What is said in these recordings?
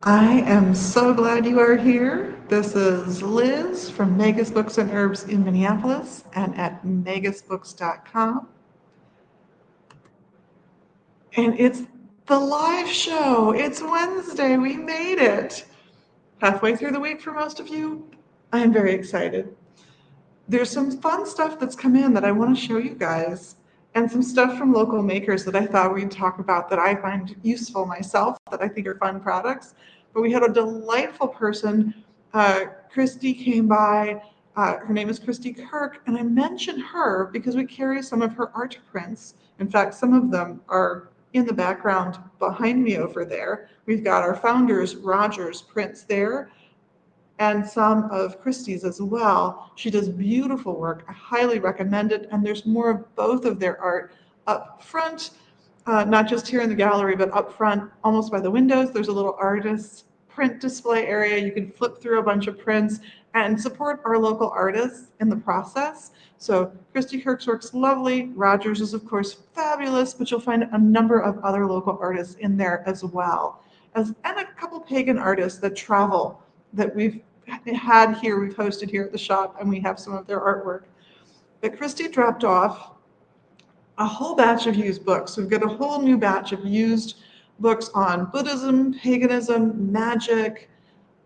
I am so glad you are here. This is Liz from Megas Books and Herbs in Minneapolis and at megasbooks.com. And it's the live show. It's Wednesday. We made it. Halfway through the week for most of you. I am very excited. There's some fun stuff that's come in that I want to show you guys, and some stuff from local makers that I thought we'd talk about that I find useful myself, that I think are fun products. But we had a delightful person. Christy came by. Her name is Christy Kirk, and I mentioned her because we carry some of her art prints. In fact, some of them are in the background behind me over there. We've got our founders, Rogers prints there, and some of Christie's as well. She does beautiful work. I highly recommend it. And there's more of both of their art up front, not just here in the gallery, but up front, almost by the windows. There's a little artist print display area. You can flip through a bunch of prints and support our local artists in the process. So Christy Kirk's work's lovely. Rogers is, of course, fabulous, but you'll find a number of other local artists in there as well, and a couple pagan artists that travel that we've had here, we've hosted here at the shop, and we have some of their artwork. But Christy dropped off a whole batch of used books. We've got a whole new batch of used books on Buddhism, paganism, magic,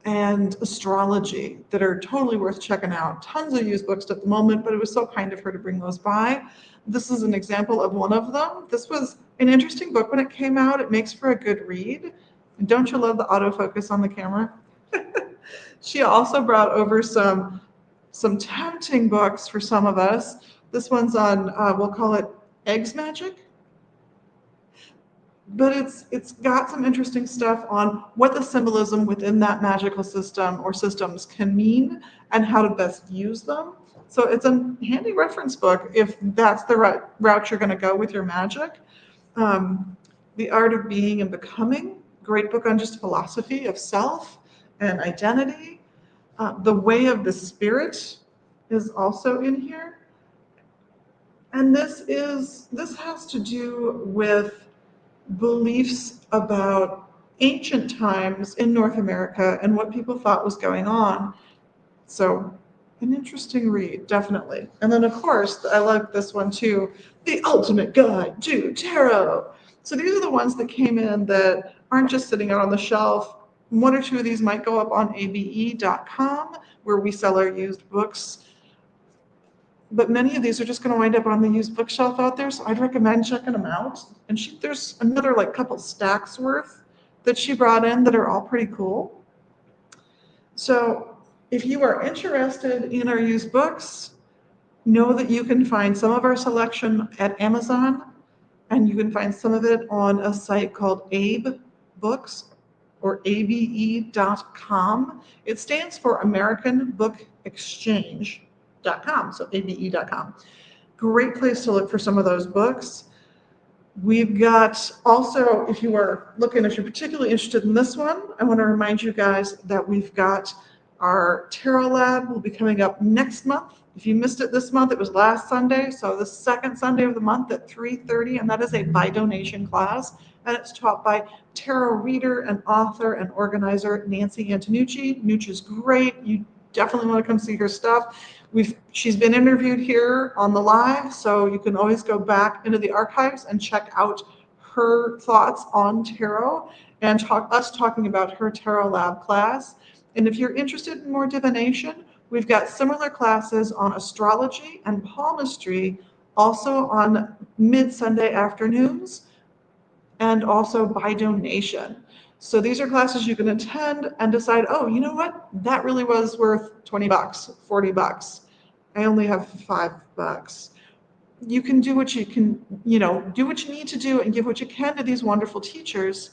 and astrology that are totally worth checking out. Tons of used books at the moment, but it was so kind of her to bring those by. This is an example of one of them. This was an interesting book when it came out. It makes for a good read. And don't you love the autofocus on the camera? She also brought over some tempting books for some of us. This one's on, we'll call it Eggs Magic. But it's got some interesting stuff on what the symbolism within that magical system or systems can mean and how to best use them. So it's a handy reference book if that's the route you're going to go with your magic. The Art of Being and Becoming, great book on just philosophy of self and identity. The Way of the Spirit is also in here. And this has to do with beliefs about ancient times in North America and what people thought was going on. So an interesting read, definitely. And then, of course, I like this one too, The Ultimate Guide to Tarot. So these are the ones that came in that aren't just sitting out on the shelf. One or two of these might go up on abe.com, where we sell our used books. But many of these are just going to wind up on the used bookshelf out there, so I'd recommend checking them out. And there's another couple stacks worth that she brought in that are all pretty cool. So if you are interested in our used books, know that you can find some of our selection at Amazon, and you can find some of it on a site called Abe Books or abe.com. It stands for American Book Exchange.com, so abe.com. Great place to look for some of those books. We've got also, if you're particularly interested in this one, I want to remind you guys that we've got our Tarot Lab will be coming up next month. If you missed it this month, it was last Sunday, so the second Sunday of the month at 3:30, and that is a by donation class, and it's taught by tarot reader and author and organizer Nancy Antonucci. Nucci's great. You definitely want to come see her stuff. She's been interviewed here on the live, so you can always go back into the archives and check out her thoughts on tarot and us talking about her Tarot Lab class. And if you're interested in more divination, we've got similar classes on astrology and palmistry, also on mid-Sunday afternoons, and also by donation. So these are classes you can attend and decide, oh, you know what? That really was worth $20, $40. I only have $5. You can do what you can, do what you need to do and give what you can to these wonderful teachers.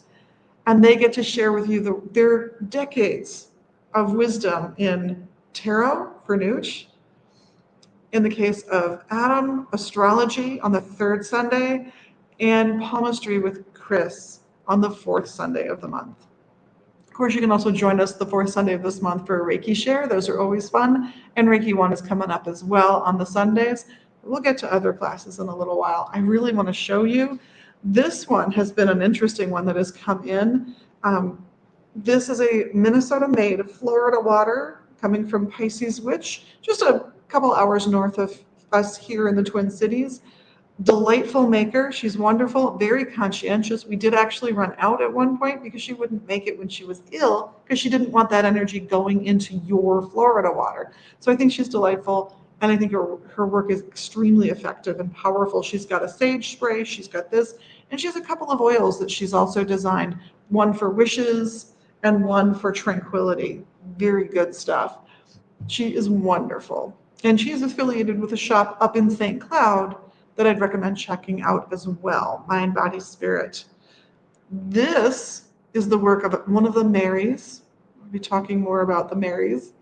And they get to share with you their decades of wisdom in tarot for Nooch. In the case of Adam, astrology on the third Sunday, and palmistry with Chris on the fourth Sunday of the month. Of course, you can also join us the fourth Sunday of this month for a Reiki share. Those are always fun. And Reiki 1 is coming up as well on the Sundays. We'll get to other classes in a little while. I really want to show you. This one has been an interesting one that has come in. This is a Minnesota-made Florida water coming from Pisces Witch, just a couple hours north of us here in the Twin Cities. Delightful maker. She's wonderful, very conscientious. We did actually run out at one point because she wouldn't make it when she was ill because she didn't want that energy going into your Florida water. So I think she's delightful, and I think her work is extremely effective and powerful. She's got a sage spray, she's got this, and she has a couple of oils that she's also designed, one for wishes and one for tranquility. Very good stuff. She is wonderful. And she's affiliated with a shop up in St. Cloud that I'd recommend checking out as well, Mind, Body, Spirit. This is the work of one of the Marys. We'll be talking more about the Marys.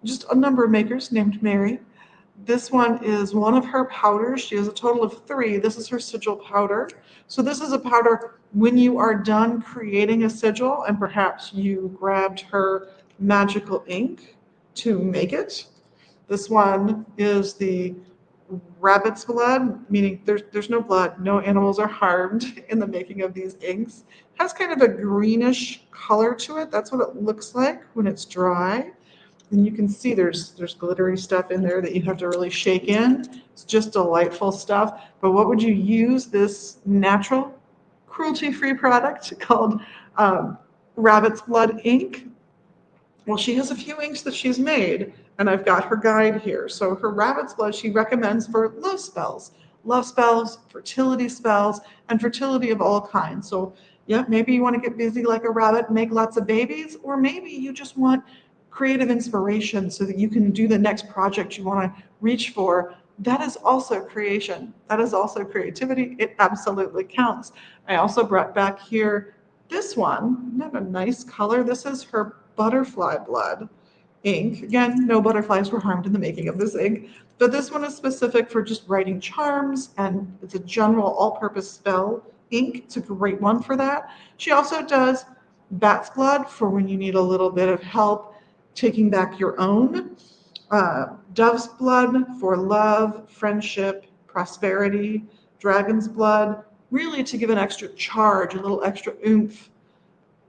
Just a number of makers named Mary. This one is one of her powders. She has a total of 3. This is her sigil powder. So this is a powder when you are done creating a sigil and perhaps you grabbed her magical ink to make it. This one is the rabbit's blood, meaning there's no blood, no animals are harmed in the making of these inks. It has kind of a greenish color to it. That's what it looks like when it's dry. And you can see there's glittery stuff in there that you have to really shake in. It's just delightful stuff. But what would you use this natural, cruelty-free product called rabbit's blood ink? Well, she has a few inks that she's made, and I've got her guide here. So her rabbit's blood she recommends for love spells, fertility spells, and fertility of all kinds. So yeah, maybe you want to get busy like a rabbit, make lots of babies, or maybe you just want creative inspiration so that you can do the next project you want to reach for. That is also creation. That is also creativity. It absolutely counts. I also brought back here this one. Isn't that a nice color? This is her butterfly blood ink. Again, no butterflies were harmed in the making of this ink, but this one is specific for just writing charms, and it's a general all-purpose spell ink. It's a great one for that. She also does bat's blood for when you need a little bit of help taking back your own. Dove's blood for love, friendship, prosperity. Dragon's blood, really to give an extra charge, a little extra oomph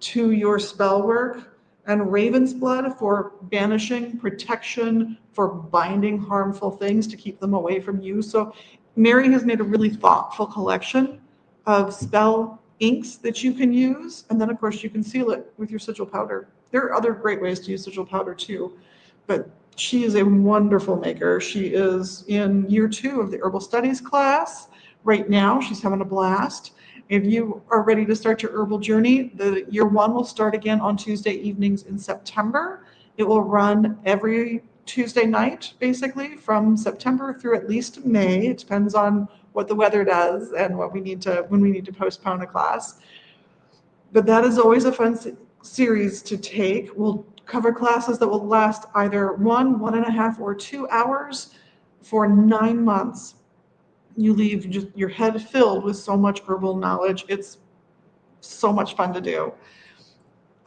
to your spell work. And raven's blood for banishing, protection, for binding harmful things to keep them away from you. So Mary has made a really thoughtful collection of spell inks that you can use. And then, of course, you can seal it with your sigil powder. There are other great ways to use sigil powder too, but she is a wonderful maker. She is in year 2 of the herbal studies class right now. She's having a blast. If you are ready to start your herbal journey, the year 1 will start again on Tuesday evenings in September. It will run every Tuesday night, basically, from September through at least May. It depends on what the weather does and when we need to postpone a class. But that is always a fun series to take. We'll cover classes that will last either 1.5, or 2 hours for 9 months. You leave just your head filled with so much herbal knowledge. It's so much fun to do.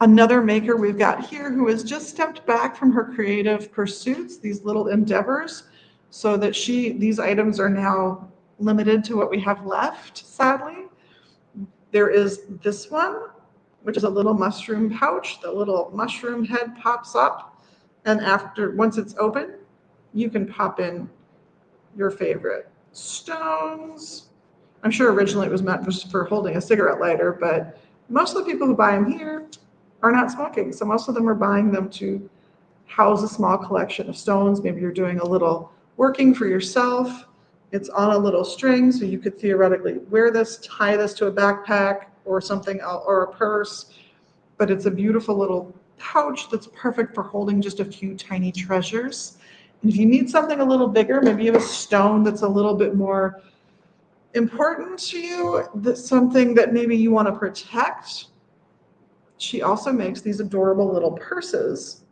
Another maker we've got here who has just stepped back from her creative pursuits, these little endeavors, so that these items are now limited to what we have left, sadly. There is this one, which is a little mushroom pouch. The little mushroom head pops up, and once it's open, you can pop in your favorite stones. I'm sure originally it was meant just for holding a cigarette lighter, but most of the people who buy them here are not smoking. So most of them are buying them to house a small collection of stones. Maybe you're doing a little working for yourself. It's on a little string, so you could theoretically wear this, tie this to a backpack or something, or a purse. But it's a beautiful little pouch that's perfect for holding just a few tiny treasures. And if you need something a little bigger, maybe you have a stone that's a little bit more important to you, that's something that maybe you want to protect. She also makes these adorable little purses.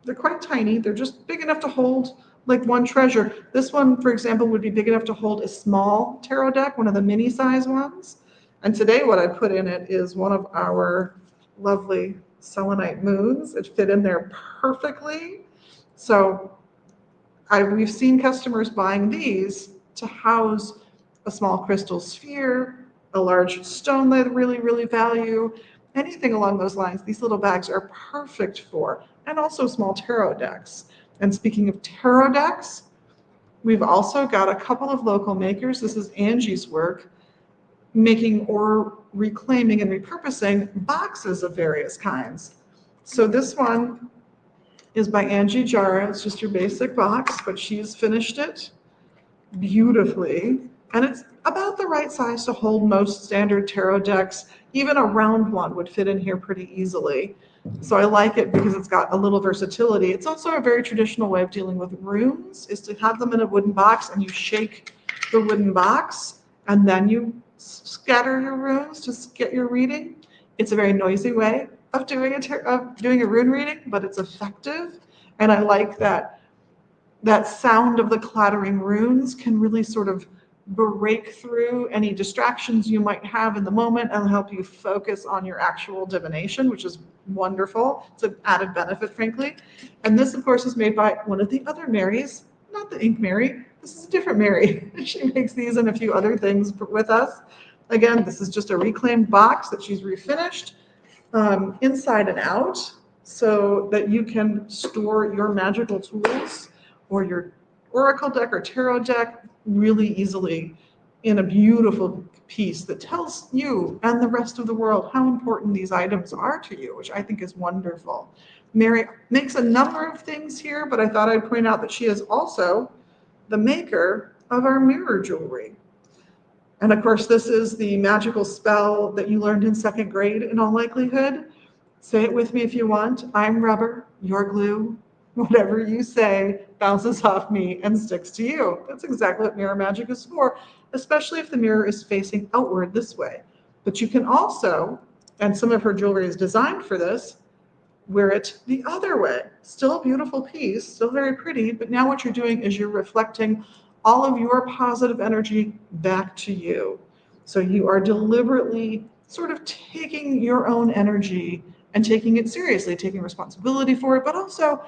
They're quite tiny. They're just big enough to hold like one treasure. This one, for example, would be big enough to hold a small tarot deck, one of the mini size ones. And today what I put in it is one of our lovely selenite moons. It fit in there perfectly. So we've seen customers buying these to house a small crystal sphere, a large stone they really, really value. anything along those lines, these little bags are perfect for, and also small tarot decks. And speaking of tarot decks, we've also got a couple of local makers. This is Angie's work, making or reclaiming and repurposing boxes of various kinds. So this one is by Angie Jara. It's just your basic box, but she's finished it beautifully. And it's about the right size to hold most standard tarot decks. Even a round one would fit in here pretty easily. So I like it because it's got a little versatility. It's also a very traditional way of dealing with runes, is to have them in a wooden box and you shake the wooden box and then you scatter your runes to get your reading. It's a very noisy way of doing a rune reading, but it's effective. And I like that sound of the clattering runes can really sort of break through any distractions you might have in the moment and help you focus on your actual divination, which is wonderful. It's an added benefit, frankly. And this, of course, is made by one of the other Marys, not the Ink Mary. This is a different Mary. She makes these and a few other things with us. Again, this is just a reclaimed box that she's refinished inside and out so that you can store your magical tools or your oracle deck or tarot deck really easily in a beautiful piece that tells you and the rest of the world how important these items are to you, which I think is wonderful. Mary makes a number of things here, but I thought I'd point out that she is also the maker of our mirror jewelry. And of course, this is the magical spell that you learned in second grade in all likelihood. Say it with me if you want. I'm rubber, you're glue. Whatever you say bounces off me and sticks to you. That's exactly what mirror magic is for, especially if the mirror is facing outward this way. But you can also, and some of her jewelry is designed for this, wear it the other way. Still a beautiful piece, still very pretty, but now what you're doing is you're reflecting all of your positive energy back to you. So you are deliberately sort of taking your own energy and taking it seriously, taking responsibility for it, but also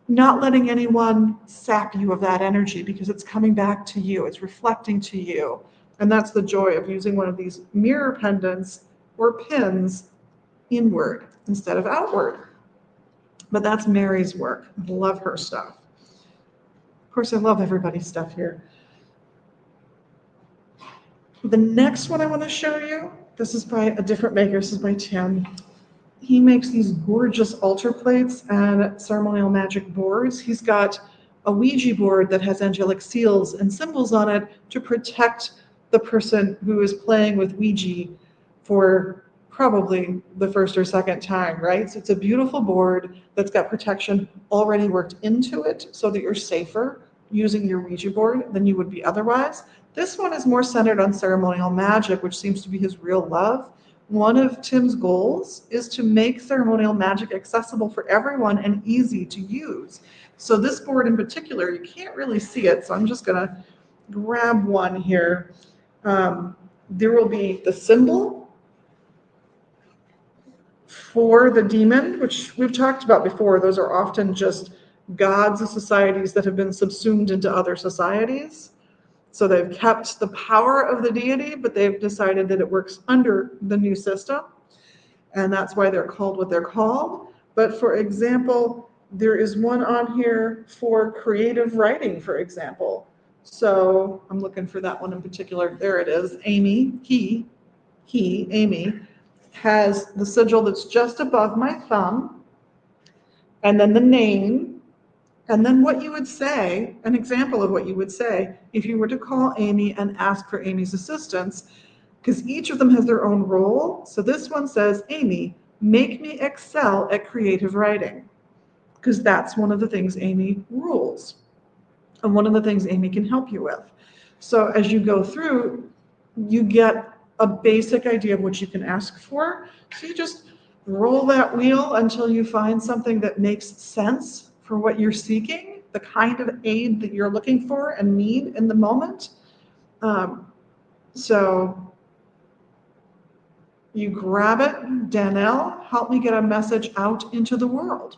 not letting anyone sap you of that energy because it's coming back to you, it's reflecting to you. And that's the joy of using one of these mirror pendants or pins inward instead of outward. But that's Mary's work. I love her stuff. Of course, I love everybody's stuff here. The next one I want to show you, this is by a different maker. This is by Tim. He makes these gorgeous altar plates and ceremonial magic boards. He's got a Ouija board that has angelic seals and symbols on it to protect the person who is playing with Ouija for probably the first or second time, right? So it's a beautiful board that's got protection already worked into it so that you're safer using your Ouija board than you would be otherwise. This one is more centered on ceremonial magic, which seems to be his real love. One of Tim's goals is to make ceremonial magic accessible for everyone and easy to use. So this board in particular, you can't really see it, so I'm just gonna grab one here. There will be the symbol for the demon, which we've talked about before. Those are often just gods of societies that have been subsumed into other societies. So they've kept the power of the deity, but they've decided that it works under the new system. And that's why they're called what they're called. But for example, there is one on here for creative writing, for example. So I'm looking for that one in particular. There it is. Amy, Amy, has the sigil that's just above my thumb, and then the name. And then what you would say, an example of what you would say if you were to call Amy and ask for Amy's assistance, because each of them has their own role. So this one says, Amy, make me excel at creative writing, because that's one of the things Amy rules and one of the things Amy can help you with. So as you go through, you get a basic idea of what you can ask for. So you just roll that wheel until you find something that makes sense for what you're seeking, the kind of aid that you're looking for and need in the moment. So you grab it, Danelle, help me get a message out into the world,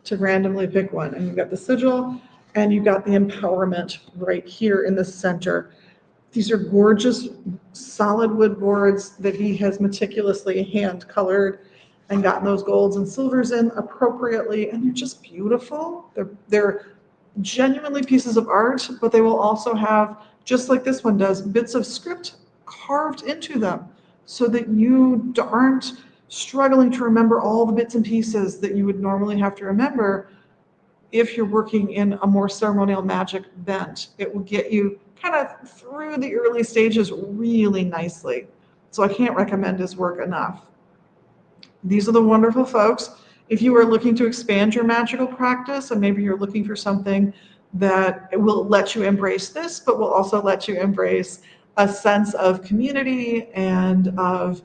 to randomly pick one. And you've got the sigil and you've got the empowerment right here in the center. These are gorgeous solid wood boards that he has meticulously hand colored and gotten those golds and silvers in appropriately, and they're just beautiful. They're genuinely pieces of art, but they will also have, just like this one does, bits of script carved into them so that you aren't struggling to remember all the bits and pieces that you would normally have to remember if you're working in a more ceremonial magic bent. It will get you kind of through the early stages really nicely. So I can't recommend his work enough. These are the wonderful folks. If you are looking to expand your magical practice and maybe you're looking for something that will let you embrace this, but will also let you embrace a sense of community and of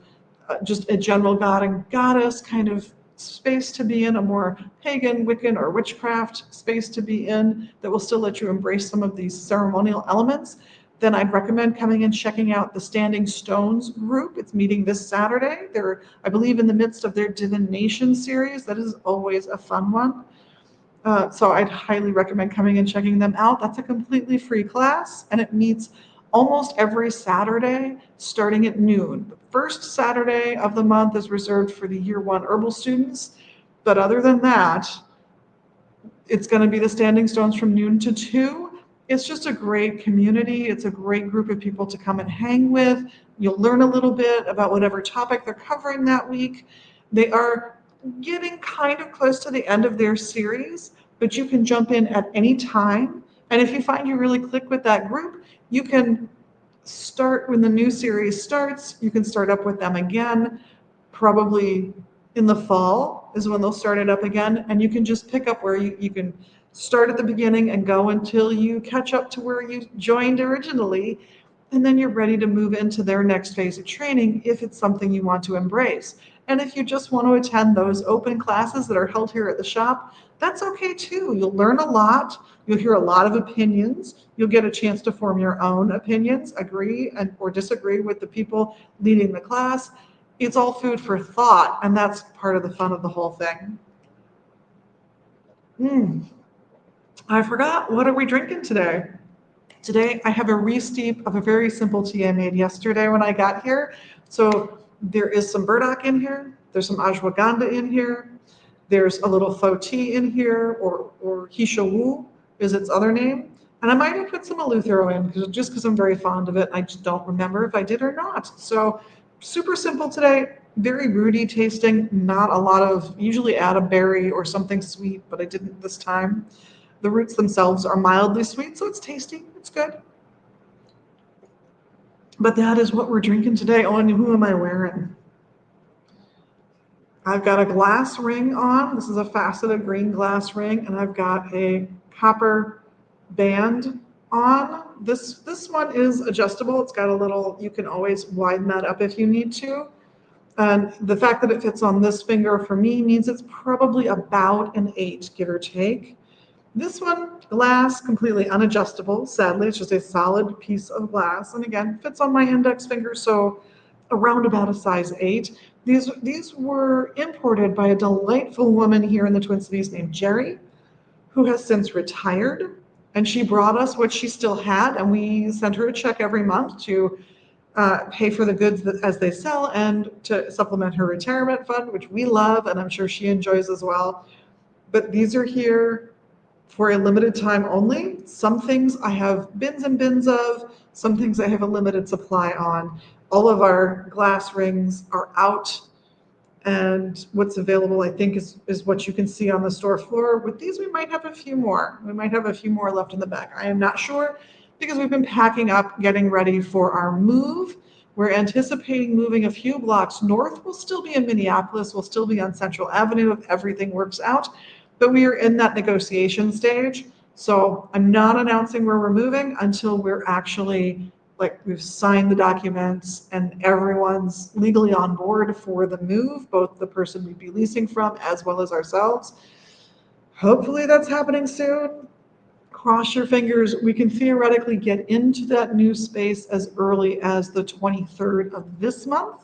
just a general god and goddess kind of space to be in, a more pagan, Wiccan, or witchcraft space to be in that will still let you embrace some of these ceremonial elements, then I'd recommend coming and checking out the Standing Stones group. It's meeting this Saturday. They're, I believe, in the midst of their divination series. That is always a fun one. So I'd highly recommend coming and checking them out. That's a completely free class, and it meets almost every Saturday starting at noon. The first Saturday of the month is reserved for the year one herbal students, but other than that, it's going to be the Standing Stones from noon to 2. It's just a great community. It's a great group of people to come and hang with. You'll learn a little bit about whatever topic they're covering that week. They are getting kind of close to the end of their series, but you can jump in at any time. And if you find you really click with that group, you can start when the new series starts. You can start up with them again, probably in the fall is when they'll start it up again. And you can just pick up where you can start at the beginning and go until you catch up to where you joined originally. And then you're ready to move into their next phase of training if it's something you want to embrace. And if you just want to attend those open classes that are held here at the shop, that's okay too. You'll learn a lot. You'll hear a lot of opinions. You'll get a chance to form your own opinions, agree and or disagree with the people leading the class. It's all food for thought, and that's part of the fun of the whole thing. I forgot, what are we drinking today? Today I have a re-steep of a very simple tea I made yesterday when I got here. So there is some burdock in here, there's some ashwagandha in here, there's a little faux tea in here, or Hisha Wu is its other name. And I might have put some Eleuthero in just because I'm very fond of it. I just don't remember if I did or not. So super simple today, very rooty tasting, not a lot of, usually add a berry or something sweet, but I didn't this time. The roots themselves are mildly sweet, so it's tasty, it's good. But that is what we're drinking today. Oh, and who am I wearing? I've got a glass ring on. This is a faceted green glass ring, and I've got a copper band on. This one is adjustable. It's got a little, you can always widen that up if you need to. And the fact that it fits on this finger for me means it's probably about an 8, give or take. This one, glass, completely unadjustable. Sadly, it's just a solid piece of glass. And again, fits on my index finger, so around about a size 8. These were imported by a delightful woman here in the Twin Cities named Jerry, who has since retired. And she brought us what she still had, and we sent her a check every month to pay for the goods as they sell and to supplement her retirement fund, which we love, and I'm sure she enjoys as well. But these are here for a limited time only. Some things I have bins and bins of, some things I have a limited supply on. All of our glass rings are out, and what's available, I think, is what you can see on the store floor. With these, we might have a few more. We might have a few more left in the back. I am not sure because we've been packing up, getting ready for our move. We're anticipating moving a few blocks north. We'll still be in Minneapolis. We'll still be on Central Avenue if everything works out. But we are in that negotiation stage. So I'm not announcing where we're moving until we're actually, like, we've signed the documents and everyone's legally on board for the move, both the person we'd be leasing from as well as ourselves. Hopefully that's happening soon. Cross your fingers. We can theoretically get into that new space as early as the 23rd of this month.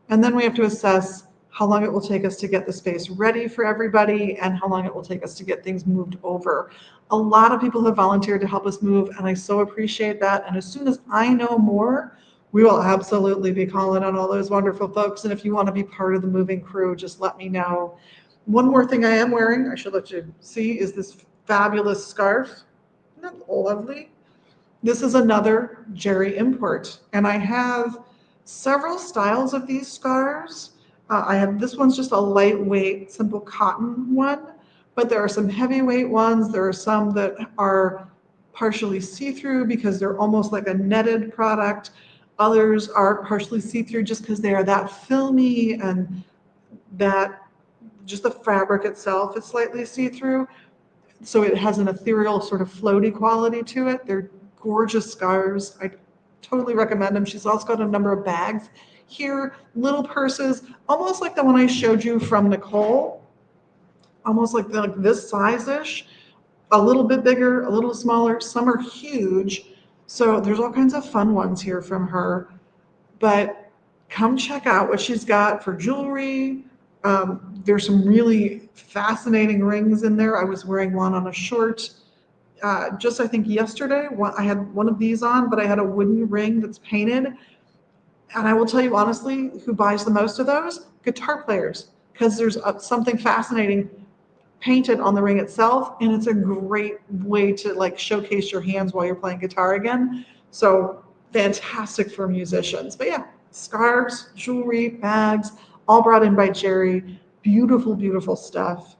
And then we have to assess how long it will take us to get the space ready for everybody, and how long it will take us to get things moved over. A lot of people have volunteered to help us move, and I so appreciate that. And as soon as I know more, we will absolutely be calling on all those wonderful folks. And if you want to be part of the moving crew, just let me know. One more thing I am wearing, I should let you see, is this fabulous scarf. Isn't that lovely? This is another Jerry import, and I have several styles of these scarves. I have this one's just a lightweight, simple cotton one, but there are some heavyweight ones. There are some that are partially see-through because they're almost like a netted product. Others are partially see-through just because they are that filmy and that just the fabric itself is slightly see-through. So it has an ethereal sort of floaty quality to it. They're gorgeous scarves. I totally recommend them. She's also got a number of bags here, little purses, almost like the one I showed you from Nicole, almost like this size-ish, a little bit bigger, a little smaller. Some are huge. So there's all kinds of fun ones here from her. But come check out what she's got for jewelry. There's some really fascinating rings in there. I was wearing one on a short just I think yesterday. I had one of these on, but I had a wooden ring that's painted. And I will tell you honestly, who buys the most of those? Guitar players, because there's something fascinating painted on the ring itself, and it's a great way to like showcase your hands while you're playing guitar again. So fantastic for musicians. But yeah, scarves, jewelry, bags, all brought in by Jerry. Beautiful, beautiful stuff.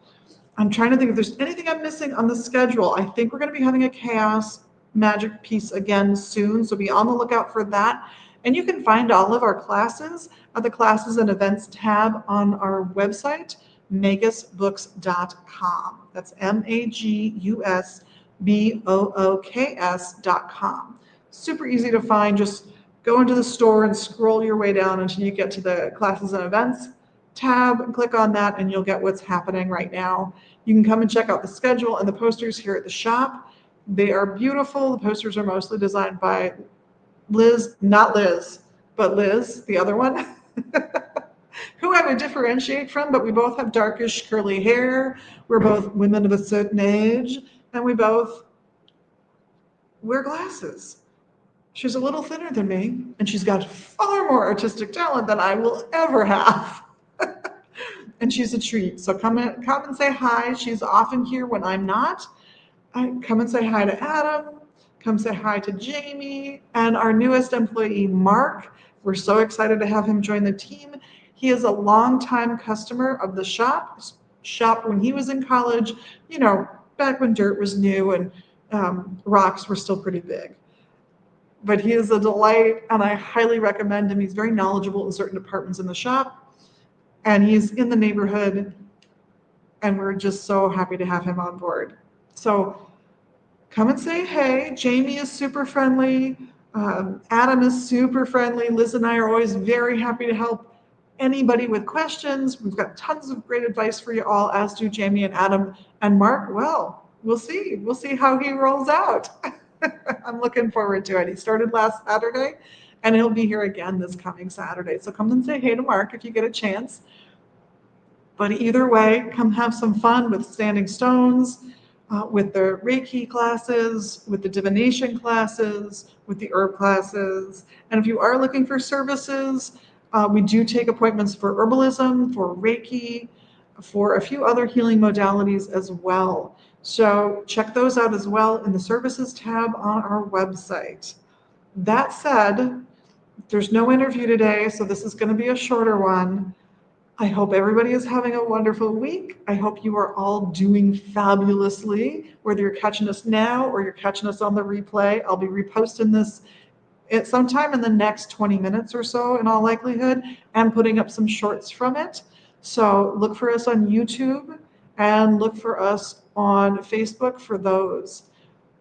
I'm trying to think if there's anything I'm missing on the schedule. I think we're going to be having a Chaos Magic piece again soon, so be on the lookout for that. And you can find all of our classes at the Classes and Events tab on our website, magusbooks.com. That's magusbooks.com. Super easy to find. Just go into the store and scroll your way down until you get to the Classes and Events tab and click on that, and you'll get what's happening right now. You can come and check out the schedule and the posters here at the shop. They are beautiful. The posters are mostly designed by Liz, not Liz, but Liz, the other one, who I would differentiate from, but we both have darkish curly hair. We're both women of a certain age, and we both wear glasses. She's a little thinner than me, and she's got far more artistic talent than I will ever have. And she's a treat. So come and say hi. She's often here when I'm not. Come and say hi to Adam. Come say hi to Jamie and our newest employee, Mark. We're so excited to have him join the team. He is a longtime customer of the shop when he was in college, back when dirt was new and rocks were still pretty big. But he is a delight, and I highly recommend him. He's very knowledgeable in certain departments in the shop, and he's in the neighborhood, and we're just so happy to have him on board. So come and say hey. Jamie is super friendly. Adam is super friendly. Liz and I are always very happy to help anybody with questions. We've got tons of great advice for you all, as do Jamie and Adam. And Mark, well, we'll see. We'll see how he rolls out. I'm looking forward to it. He started last Saturday, and he'll be here again this coming Saturday. So come and say hey to Mark if you get a chance. But either way, come have some fun with Standing Stones, with the Reiki classes, with the divination classes, with the herb classes. And if you are looking for services, we do take appointments for herbalism, for Reiki, for a few other healing modalities as well. So check those out as well in the services tab on our website. That said, there's no interview today, so this is going to be a shorter one. I hope everybody is having a wonderful week. I hope you are all doing fabulously, whether you're catching us now or you're catching us on the replay. I'll be reposting this at sometime in the next 20 minutes or so, in all likelihood, and putting up some shorts from it. So look for us on YouTube and look for us on Facebook for those.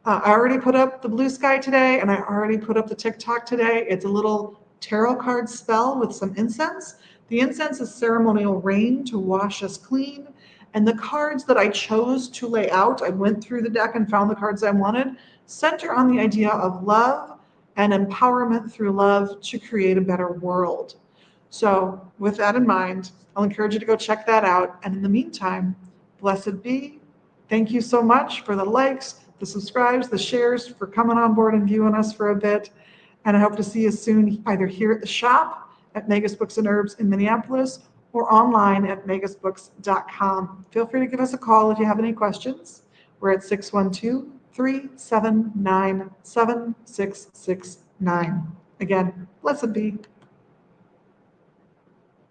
I already put up the blue sky today, and I already put up the TikTok today. It's a little tarot card spell with some incense. The incense is ceremonial rain to wash us clean. And the cards that I chose to lay out, I went through the deck and found the cards I wanted, center on the idea of love and empowerment through love to create a better world. So with that in mind, I'll encourage you to go check that out. And in the meantime, blessed be. Thank you so much for the likes, the subscribes, the shares, for coming on board and viewing us for a bit. And I hope to see you soon, either here at the shop at Megas Books and Herbs in Minneapolis or online at megasbooks.com. Feel free to give us a call if you have any questions. We're at 612-379-7669. Again, blessed be.